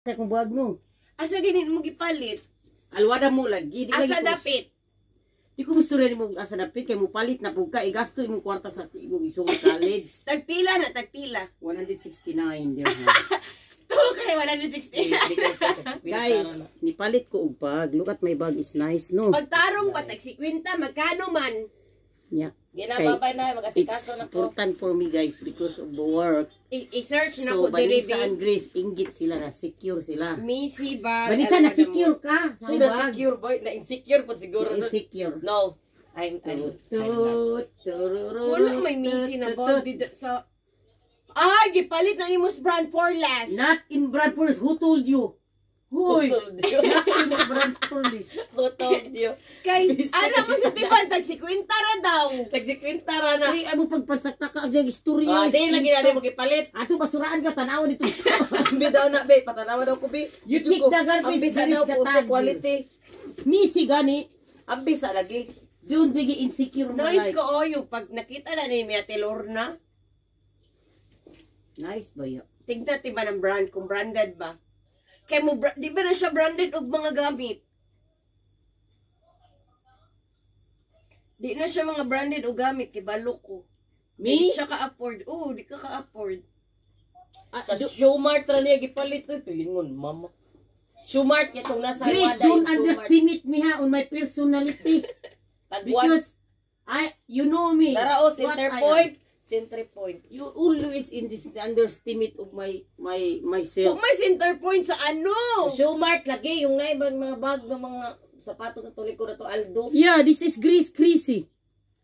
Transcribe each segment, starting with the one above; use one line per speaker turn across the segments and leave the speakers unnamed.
Sa kung buwag no.
Asa ginin mo gipalit?
Alwada mo lagi. Di
Asa
lagi
dapit?
Di ko gusto rin mo asa dapit. Kaya mo palit na po ka. Igasto imong kwarta sa imong isong college.
Tagpila na, tagpila.
169 dirham.
Tuho kay 160.
Guys, nipalit ko og bag. Look at my bag is nice, no?
Pagtarong pa, tag-50, magkano man?
Yeah.
Ginababay na, mag-asikaso na ko.
Important for me, guys, because of the work.
I-search na
So,
ko
Vanessa
diri
and Grace, inggit sila na. Secure sila.
Missy bag.
Vanessa, na-secure ka. Sa
Sino
bag.
secure boy? Na-insecure po siguro.
Insecure.
No. I'm
Wala may Missy na bag dito sa... Ah, gipalit na ni Mus brand for less.
Not in Bradford. Who told you?
Who
Hoy!
told you?
Not in Bradford.
Who told you?
Kay, ano mo sa tiban, tag-50 ra daw.
Tagsikwinta ra na.
Ay, ano pagpasakta ka ang istorya.
Di lagi na mo gipalit.
Ato, basuraan ka, tanawan dito.
Ambi daw na, be. Patanawa daw ko, be.
You check the garbage.
Ambi sa daw po sa quality.
Missy gani.
Ambi sa lagi.
Don't be insecure mo
Nice
like.
ko, yung pag nakita na ni Ate Lorna,
Nice ba yun?
tignan tiba ng brand, kung branded ba. Kaya mo, di ba na siya branded og mga gamit? Di na siya mga branded o gamit, kay balo ko.
Me?
Di siya ka-afford. Oo, di ka ka-afford.
Sa Showmart ra niya gipalit. Pilingon, mama. Showmart itong nasa
Please
Alwada,
don't
yung Showmart.
underestimate me ha on my personality.
Tagwan.
Because you know me.
Tara o,
what
center
I am.
point. Center point.
You always in this underestimate of myself.
Kung may center point sa ano?
Showmart lagi. Yung naibang mga bag ng mga sapatos sa tuliko na to, Aldo.
Yeah, this is Grace Crazy.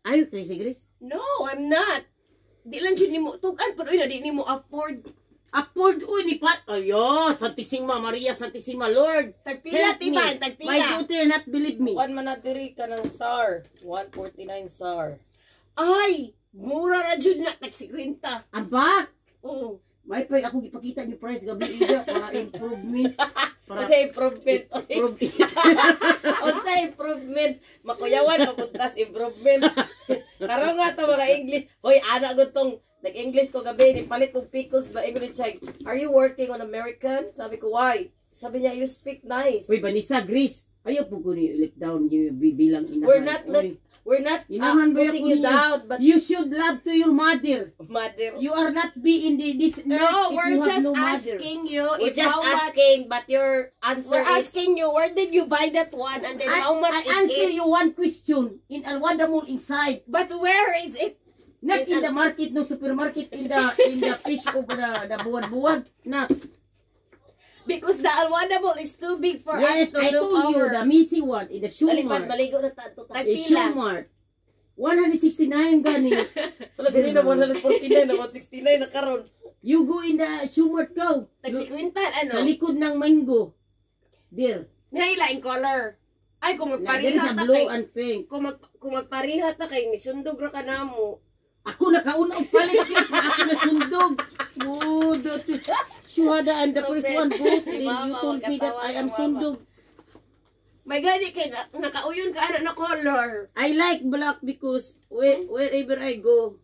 Are you crazy, Grace?
No, I'm not. Di lang dyan ni mo, tugan, pero yun, di ni mo afford.
Afford, uy, ni Pat. Ayo, Santissima, Maria Santissima, Lord.
Tagpila,
Help me.
tiban,
My
tagpila.
daughter not believe me.
One manatiri ka ng SAR. 149 SAR.
Ay, mura na dyan na, tag-50.
Abak.
Oo.
May pa ako ipakita niyo price gabi ida para improvement. Para
Unsa improvement?
improvement.
Unsa improvement? Makuyawan, mapuntas improvement. Karon nga to mga English. Hoy, ana ko tong nag-English ko gabi, ni palit kong pickles ba English check. Are you working on American? Sabi ko, why? Sabi niya, you speak nice.
Uy, Vanessa, Grace. Ayaw po ko ni let down niyo bilang inahan.
We're not
Inahan ba
putting
ako
you
niyo?
down, but
You should love to your mother.
mother.
You are not be in this
No,
earth if
we're
you have
just
no mother.
asking you
We're
if
just
how much.
asking, but your answer
We're
is
asking you, where did you buy that one? And then how much
I
is
answer
it?
you one question in Alwada Mall inside.
But where is it?
Not in the market, no supermarket, in the fish of the buwad-buwad. Not.
Because the Alwada Bowl is too big for
Yes,
us to
I
look
told you,
over.
the missy one, in the shoe
Talipad,
mart.
maligo na tato.
Tag-
The shoe mart. 169 gani.
Wala, ganun na 149 na 169 na karon.
You go in the shoe mart, go.
Tagsikwintan,
Sa
ano?
likod ng mango. There.
Nahilaing color. Ay, kung
There is
magparihat
a
na
blue
kay...
and pink.
Kung magparihat na kay, nisundog ra ka na mo.
Ako nakauna og palit class na ako nasundog. Oh, that is Shuhada and the first one both. Then you told me that I am sundog.
May gani kay nakauyon ka ana na color.
I like black because wherever I go,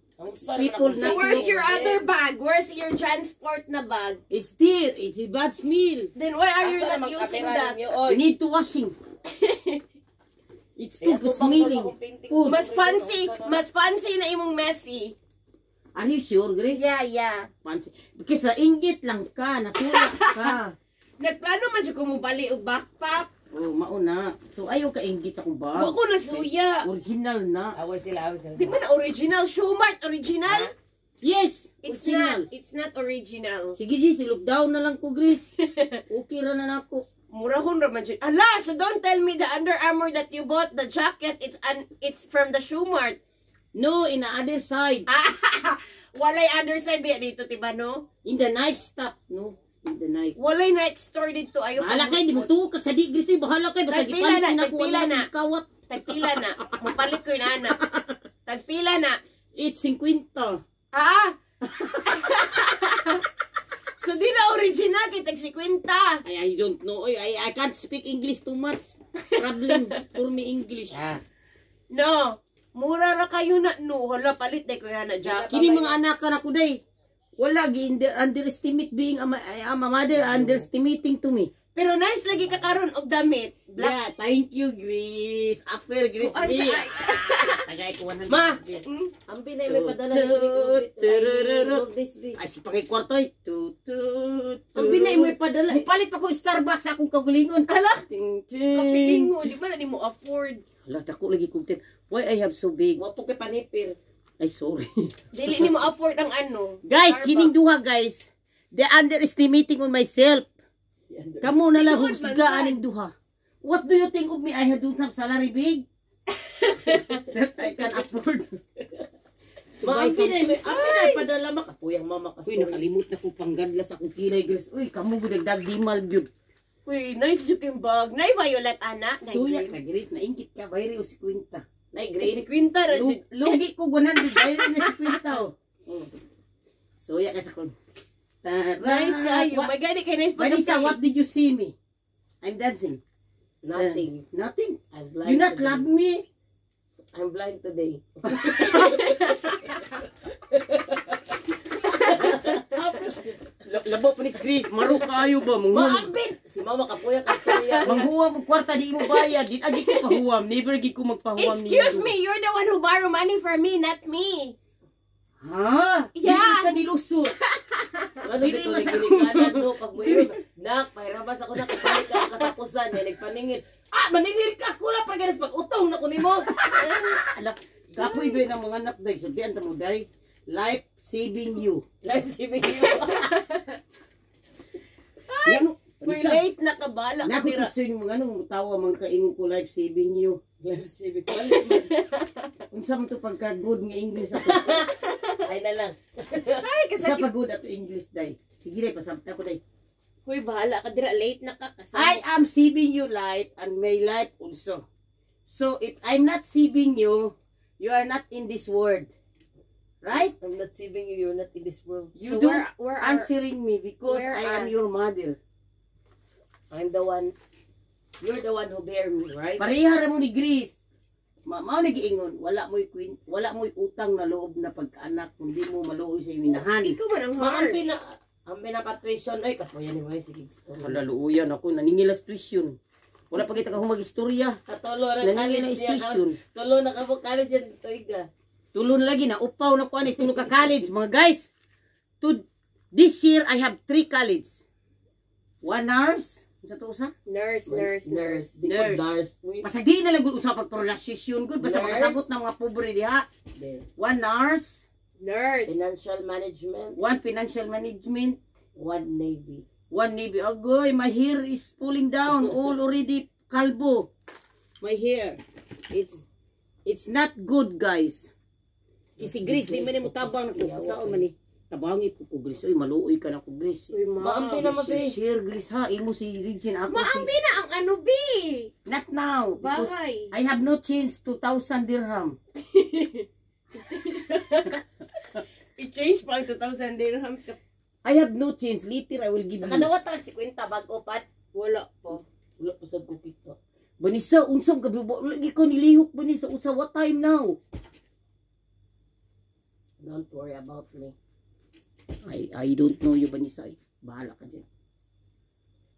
people
So
not
where's
know.
your other bag? Where's your transport na bag?
It's there. It's a bad smell.
Then why are you not using that?
I need to washing. It's too smelling. Food.
Mas fancy na imong Messi.
Are you sure, Grace?
Yeah.
Fancy. Because sa inggit lang ka, nasuya ka.
Nagplano man siya kumubali og backpack.
Oh, mauna. So ayaw ka inggit sa bag.
Wako na suya.
Original na.
Away sila.
Di ba na original? Showmart original?
Yes,
It's
original.
not. It's not original.
Sige, G, lockdown na lang ko, Grace. Okay ra na nako.
Murahon raman siya. Ala, so don't tell me the Under Armour that you bought, the jacket, it's from the Showmart.
No, in the other side.
Walay underside biya dito, tiba, no?
In the night stop, no? In the night.
Walay next store dito. Ayaw
Bahala kayo, di mo tuwa ka sa di, Grace. Bahala kayo, basta
Tagpila
gipalit
na,
na ko,
tagpila
wala
na.
na kawat.
Tagpila na. Mapalit ko yung anak. Tagpila na.
It's 50.
Ah! So, di na original, kay tag 50.
I don't know. I can't speak English too much. Problem for me English.
No. Mura ra kayo na. No, hala, palit na ko yan na jacket.
Kini mga anak ka na ko day. Wala, underestimate being a mother, underestimating to me.
Pero nice lagi ka karon og damit. Black.
Yeah, thank you, Grace. After Grace
Kuan
me.
ka.
Tagay ko 100.
Ma! Ang binay may padala ng this big.
Ay, si pangay kwarto ay.
Ang binay may padala.
Palit pa ko Starbucks akong kagulingon.
Ala,
Ting ting.
kapilingo, di ba na nimo afford?
Ala, dako lagi kong tin. Why I have so big?
Wapo kay panipir.
Ay, sorry.
Dili nimo afford ang ano.
Guys,
Starbucks.
kining duha, guys. They underestimating on myself. Kamu na lang
Tinuod man
husgaan
sad.
ng duha. What do you think of me? I don't have salary big? That I can afford.
Ma, ang binay padala makapuyang mama
Uy,
kasi.
nakalimut na ko panggadla sa akong kinay, Grace. Uy, kamu budagdag dimal, gyud.
Uy, nice juking bag. Nay violet ana. Nay
Suya
green.
ka, Grace. Naingkit ka. Bayri o si Quinta.
Nay
Si
green.
Quinta ra jud.
Lugi ko 100. Bayri na si Quinta, oh. Suya ka sa kun.
Nice kayo. My God, kay nice pa
Vanessa,
kasi.
what did you see me? I'm dancing.
Nothing.
Nothing.
I'm
You
blind.
not
today.
love me?
I'm blind today.
Labo pa ni si Grace. Maro kayo ba?
Ma,
Manghuwam.
ang bin! Si mama kapuyang kastorya.
Manghuwam mo kwarta. Di mo bayad. Di agi ko pahuwam. Never gi ko magpahuwam.
Excuse me, you're the one who borrow money for me, not me.
Ha?
Yeah.
Hindi ka nilusot.
Ano
Dili
dito
mas
ni
ako.
ginikanan no pag mo yun. Nak, pahirabas ako na kapalik ka katapusan yan nagpaningin. Ah, maningil ka kula pa ganas pag utong na kunin mo.
Alak. Kapoy ba ng mga anak day? Sultihan ta mo day. Life saving you.
Live si Miguel.
Yan.
We're late na kabala ka
Naku
dira.
gusto yung mga anong tawa man kaingon ko life saving you.
Live si Miguel.
Unsa man to pagka good nga English ato.
Ay na lang.
Ay,
Sa
kasi
pag good ato English day. Sige day pasabta ko day.
Hoy, bahala ka dira, late na ka kasi.
I am saving you life and my life also. So if I'm not saving you, you are not in this world. Right?
I'm not saving you, you're not in this world.
You
So
don't
where are
answering me because
where
I am
us?
your mother.
I'm the one. You're the one who bear me, right?
Pareha ra mo ni Grace. Mao nagiingon, wala mo'y utang na loob na pagkaanak kundi mo maluoy sa iminahan.
ikaw man ang
Ma,
harsh.
ang pinapatration ay kapuyan ni May sige.
Malaluoyan ako, naningilas tuition. Wala pa kita ka mag-istorya.
Katolo na
Naningil na
college niya.
station.
Tulo na ka college yan tuiga.
Tulon lagi na upaw na kuan tulong ka college mga guys. This year I have 3 college. 1 nurse, sa to usa?
Nurse.
Di ko
Nurse.
nurse.
Pasagi na lang gud usa pag pronunciation good basta
Nurse.
makasabot ng mga pobre diha. 1 nurse,
Nurse.
Financial management.
1 financial management,
1 Navy.
1 Navy. Agoi, my hair is falling down. All already kalbo. My hair. It's not good, guys. Si Grace, di man mo tabang na ko. Saan man ni? Tabangi po ko, Grace. Uy, maluoy ka na ko, Grace.
Uy,
Maampi na mabe.
Share, Grace, ha? Imo si Regine. Ako
Maambi na ang ano, B.
Not now. Because
Bagay.
I have no change 2,000 dirham.
I-change pa ang 2,000 dirhams ka.
I have no change. Later, I will give you.
Nakadawat ka si Quinta bago pat.
Wala pa.
Wala pa sa kukito.
Banisa, unsang gabi. Lagi ko nilihok, Banisa. Unsa, what time now?
Don't worry about me.
I don't know you, Banisa. Bahala ka dyan.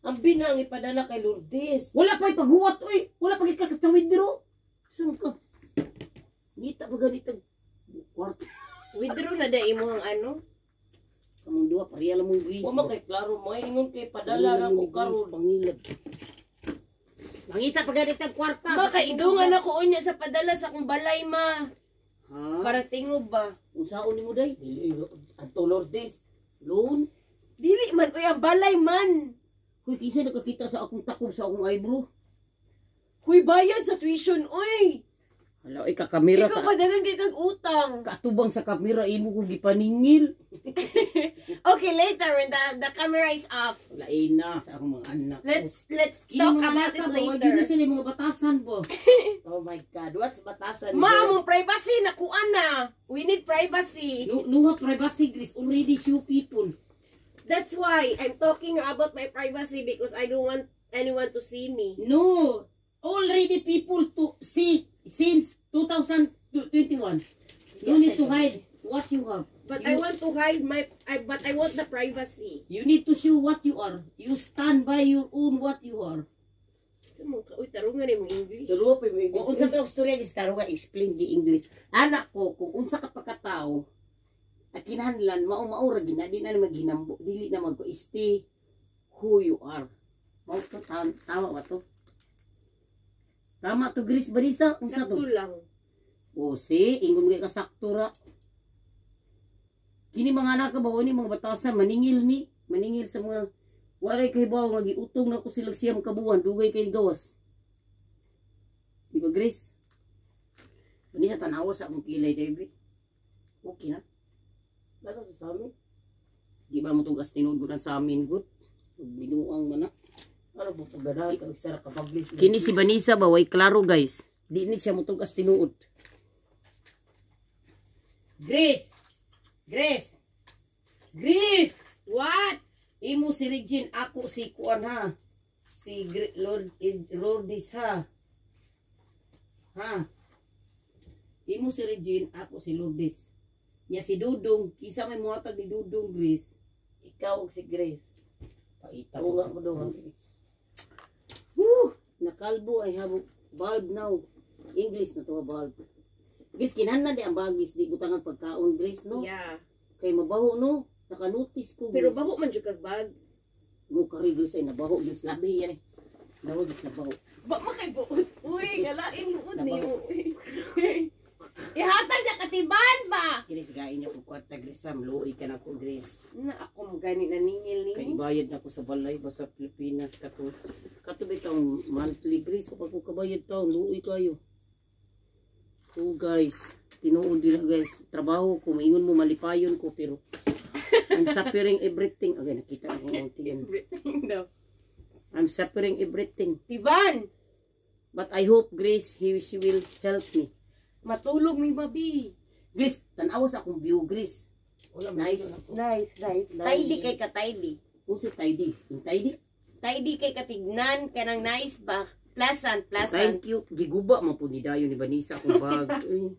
Ang binang ipadala kay Lourdes.
Wala pa paghuwat, oy. Wala pa kakatawid biro. Saan ka? Ngita ba ganito? Kwarta.
Withdraw na da imo ang ano?
Kamang duwa, pareha lang mong Greece.
Wala kay klaro mo. Ingon kay padala na ko karon.
Pangilad. Mangita pa ganito ang kwarta.
Baka idungan ako unya sa padala sa kong balay, ma.
Ha?
Para tingob ba?
Unsaon ni mo day?
Adto Lourdes.
Loan?
Dili man, uy, ang balay man.
Huy, kisa nakakita sa akong takob sa akong eyebrow.
Huy, bayad sa tuition, uy.
Hala, ay kakamera
Ikaw
ka.
pa dagan kay kag utang.
Katubang sa kamera, imo ko gipaningil.
Okay, later when the camera is off.
Lain na sa akong mga anak.
Let's
Kini
talk
mga
about
anak
it
ka, wag
later.
yun sila mga batasan po.
Oh my God. What's batasan?
Ma, mong privacy nakuha na. We need privacy.
Nuha privacy, Grace. Already few people.
That's why I'm talking about my privacy because I don't want anyone to see me.
No. Already people to see since 2021. You need to hide. what you have.
But I want to hide but I want the privacy.
You need to show what you are. You stand by your own what you are.
Uy, tarungan yung English.
Duro pa yung
O unsa to storya is taruga explain the English. Anak ko kung unsa ka pagkatao at kinahanglan mao-mao ra gina di na maghinambo dili na stay who you are. Mao to tama ba to? Tama to Grace Banisa unsa to?
Sakto lang.
O si ingon kay kasakto ra. Kini mga anak ka ba ni mga batasan maningil sa mga walay kay bawo nga giutong na ko sila siyam kabuan dugay kay gawas. Di ba Grace? Hindi sa tanawa sa akong kilay David. Okay na.
Ano sa amin?
Di ba mo tugas tinuod sa amin good? Binuang man na.
Ano po pagdadaan ka isara ka publish.
Kini si Vanessa ba way klaro guys. Di ni siya mo tugas tinuod. Grace.
What?
Imo si Regine, ako si Kuan ha. Si Lourdes ha. Ha. Imo si Regine, ako si Lourdes. Nya si Dudong, kisa may muhatag ni Dudong Grace.
Ikaw si Grace.
Paita
Oo nga mo doon.
Nakalbo I have bulb now. English na to bulb. Grace kinahanglan di ang bagis di butang pagkaon Grace no.
Yeah.
Kay mabaho no. Naka-notice ko.
Pero
Grace.
bago man jud kag bag.
Mo kari Grace ay nabaho Grace labi yan eh. Nabaho Grace nabaho.
Ba makaibuot. Uy, galain luod ni.
Nabaho.
Ihatag na katiban ba?
Grace gain niya kung kwarta Grace Sam. Luoy ka na ko Grace.
Na ako magani naningil
Kay
ninyo.
ibayad na ko sa balay ba sa Pilipinas kato. Kato bitang monthly Grace o pag ko kabayad taon luoy kayo. So guys, tinuod din guys. Trabaho ko maingon mo malipayon ko pero I'm suffering everything. Okay, nakita ko ng tiyan.
Everything daw.
I'm suffering everything.
Tiban,
But I hope Grace, she will help me.
matulog mi babi.
Grace, tanawa sa akong view, Grace. Nice.
Nice. Tidy kay ka tidy.
Kung si Tidy. Yung Tidy?
Tidy kay katignan kanang nice ba? Pleasant.
Thank you. Giguba man po ni Dayo ni Vanessa akong bag. Ay.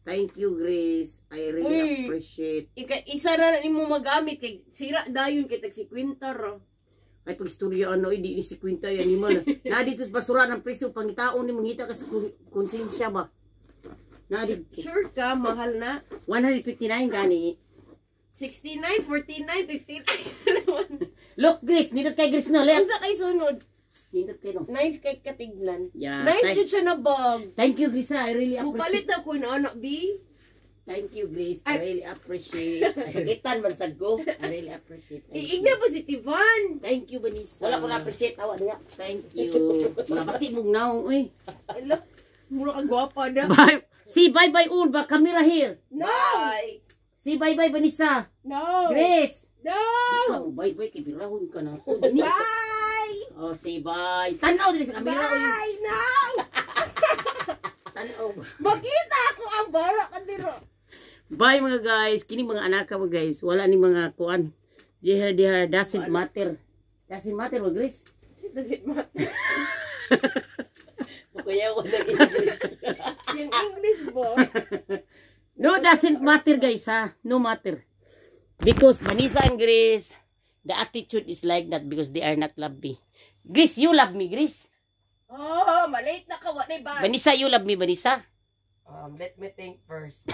Thank you, Grace. I really
Uy.
appreciate.
Isa na nimo magamit kay sira dayon kay tag 50 ra.
Ay, pag istorya ano, di ni si Quinta yan. Ni man. Na dito sa basura ng preso, pangitaon ni mangita kasi konsensya ba? Na dito.
Sure ka mahal na?
159 gani.
69, 49, 59.
Look, Grace, nindot kay Grace no. Let.
Unsa kay sunod?
Nindot kay no.
Nice kay katignan.
Yeah,
Nice jud siya na bag.
Thank you, Grace. I really
Mupalit
appreciate.
na ko na anak B.
Thank you, Grace. I really appreciate.
Sakitan man sad ko.
I really appreciate. Thank you.
Iigna positivan.
Thank you, Vanessa.
Wala ko na-appreciate awa niya.
Thank you. Mga bati mong naong, uy.
Ala, mura ka gwapa na.
Bye. See, bye-bye all. Ba, camera here.
No!
Bye.
See, bye-bye, Vanessa.
No!
Grace.
No!
Ikaw, bye-bye. Kibirahon ka na.
Bye!
Oh, say bye. Tanaw din sa camera. uy.
Bye! No!
Tanaw.
Makita ako ang bala ka diro.
Bye, mga guys. Kini mga anak ka, mga guys. Wala ni mga kuan. Diha doesn't matter. Doesn't matter, mga Grace.
Does it matter?
Kuya ko ng English.
Yung English bo.
No, doesn't matter, guys, ha? No matter. Because Vanessa and Grace, the attitude is like that because they are not love me. Grace, you love me, Grace.
Oh, malate na ka. What ba?
Vanessa, you love me, Vanessa.
Let me think first.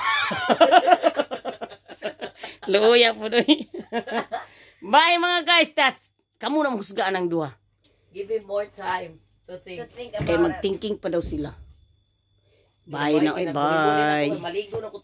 Luya po doon. Bye, mga guys. Kamu na mahusgaan ng duha.
Give me more time to think.
To think
Kaya
about it.
mag-thinking pa daw sila. Bye na, bye.
Maligo na ko